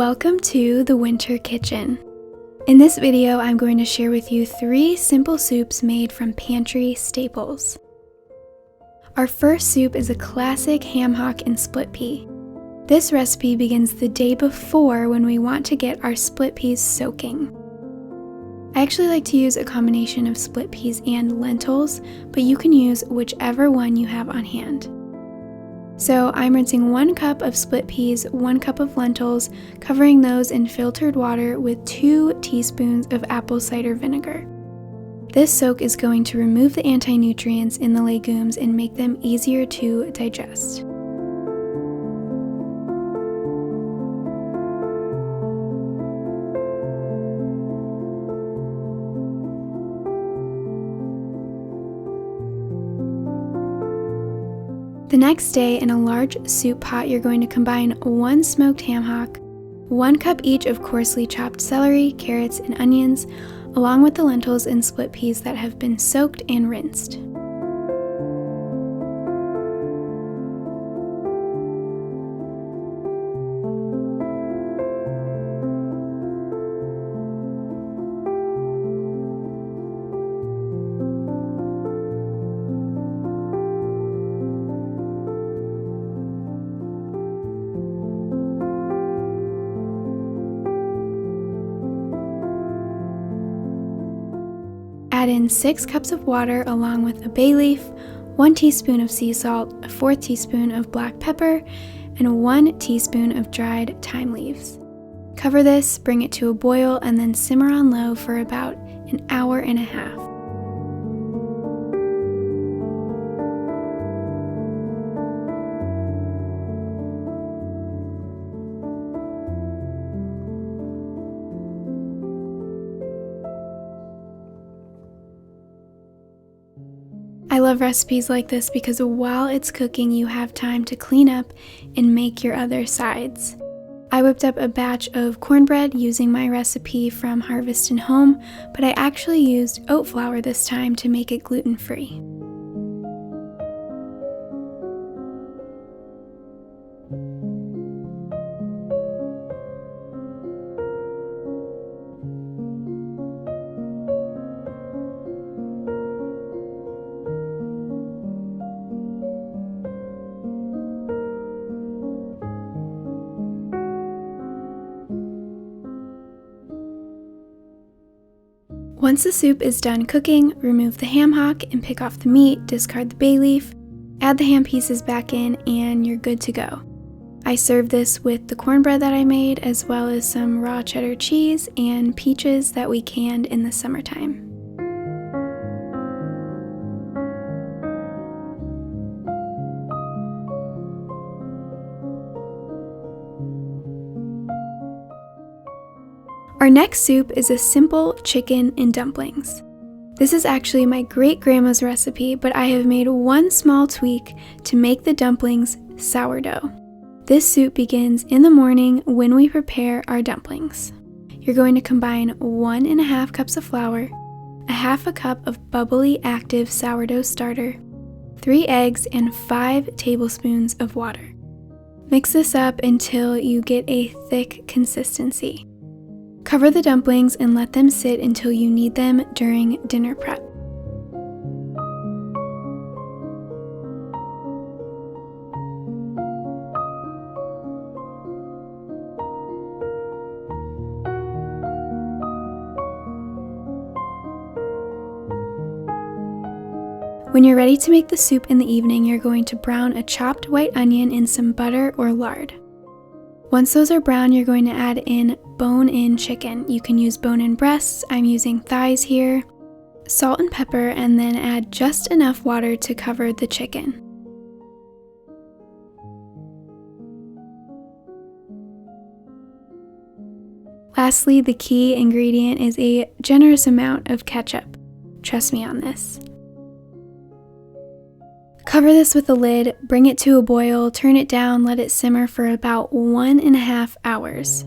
Welcome to the Winter Kitchen. In this video, I'm going to share with you 3 simple soups made from pantry staples. Our first soup is a classic ham hock and split pea. This recipe begins the day before when we want to get our split peas soaking. I actually like to use a combination of split peas and lentils, but you can use whichever one you have on hand. So I'm rinsing 1 cup of split peas, 1 cup of lentils, covering those in filtered water with 2 teaspoons of apple cider vinegar. This soak is going to remove the anti-nutrients in the legumes and make them easier to digest. The next day, in a large soup pot, you're going to combine 1 smoked ham hock, 1 cup each of coarsely chopped celery, carrots, and onions, along with the lentils and split peas that have been soaked and rinsed. Add in 6 cups of water along with a bay leaf, 1 teaspoon of sea salt, a 4th teaspoon of black pepper, and 1 teaspoon of dried thyme leaves. Cover this, bring it to a boil, and then simmer on low for about an hour and a half. I love recipes like this because while it's cooking, you have time to clean up and make your other sides. I whipped up a batch of cornbread using my recipe from Harvest and Home, but I actually used oat flour this time to make it gluten-free. Once the soup is done cooking, remove the ham hock and pick off the meat, discard the bay leaf, add the ham pieces back in, and you're good to go. I served this with the cornbread that I made, as well as some raw cheddar cheese and peaches that we canned in the summertime. Our next soup is a simple chicken and dumplings. This is actually my great-grandma's recipe, but I have made 1 small tweak to make the dumplings sourdough. This soup begins in the morning when we prepare our dumplings. You're going to combine 1½ cups of flour, a half a cup of bubbly active sourdough starter, 3 eggs, and 5 tablespoons of water. Mix this up until you get a thick consistency. Cover the dumplings and let them sit until you need them during dinner prep. When you're ready to make the soup in the evening, you're going to brown a chopped white onion in some butter or lard. Once those are brown, you're going to add in bone-in chicken. You can use bone-in breasts, I'm using thighs here, salt and pepper, and then add just enough water to cover the chicken. Lastly, the key ingredient is a generous amount of ketchup. Trust me on this. Cover this with a lid, bring it to a boil, turn it down, let it simmer for about 1½ hours.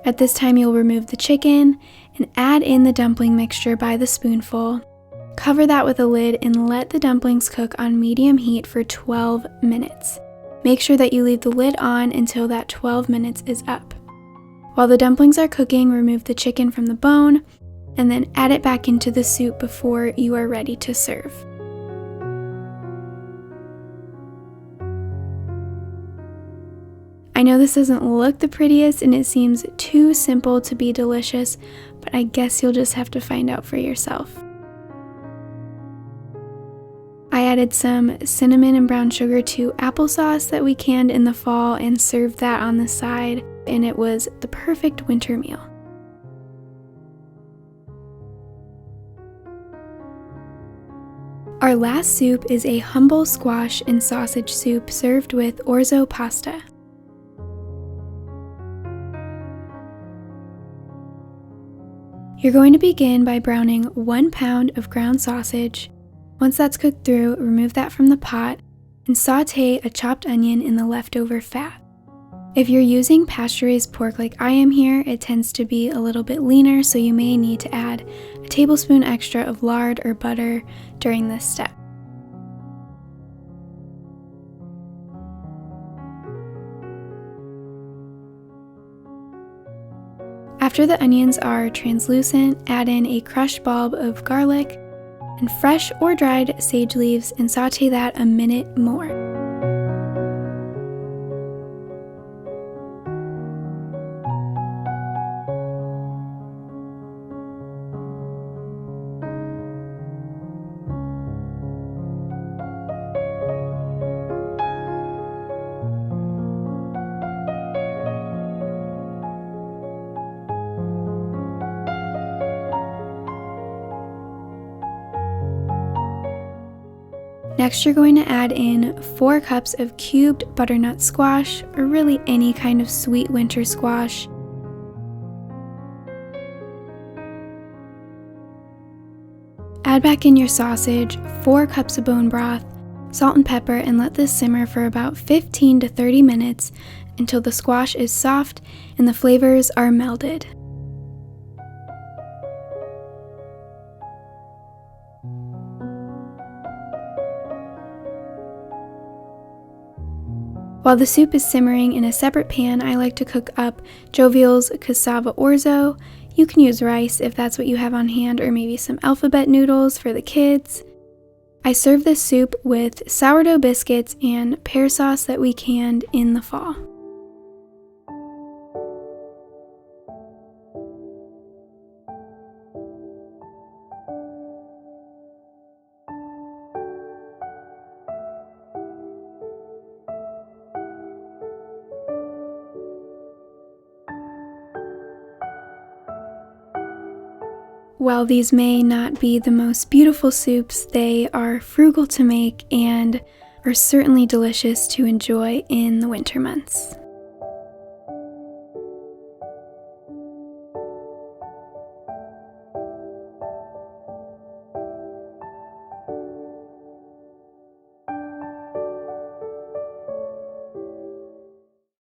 At this time, you'll remove the chicken and add in the dumpling mixture by the spoonful. Cover that with a lid and let the dumplings cook on medium heat for 12 minutes. Make sure that you leave the lid on until that 12 minutes is up. While the dumplings are cooking, remove the chicken from the bone and then add it back into the soup before you are ready to serve. I know this doesn't look the prettiest and it seems too simple to be delicious, but I guess you'll just have to find out for yourself. I added some cinnamon and brown sugar to applesauce that we canned in the fall and served that on the side, and it was the perfect winter meal. Our last soup is a humble squash and sausage soup served with orzo pasta. You're going to begin by browning 1 pound of ground sausage. Once that's cooked through, remove that from the pot and saute a chopped onion in the leftover fat. If you're using pasture-raised pork like I am here, it tends to be a little bit leaner, so you may need to add a tablespoon extra of lard or butter during this step. After the onions are translucent, add in a crushed bulb of garlic and fresh or dried sage leaves and saute that a minute more. Next, you're going to add in 4 cups of cubed butternut squash, or really any kind of sweet winter squash. Add back in your sausage, 4 cups of bone broth, salt and pepper, and let this simmer for about 15 to 30 minutes until the squash is soft and the flavors are melded. While the soup is simmering in a separate pan, I like to cook up Jovial's cassava orzo. You can use rice if that's what you have on hand, or maybe some alphabet noodles for the kids. I serve this soup with sourdough biscuits and pear sauce that we canned in the fall. While these may not be the most beautiful soups, they are frugal to make and are certainly delicious to enjoy in the winter months.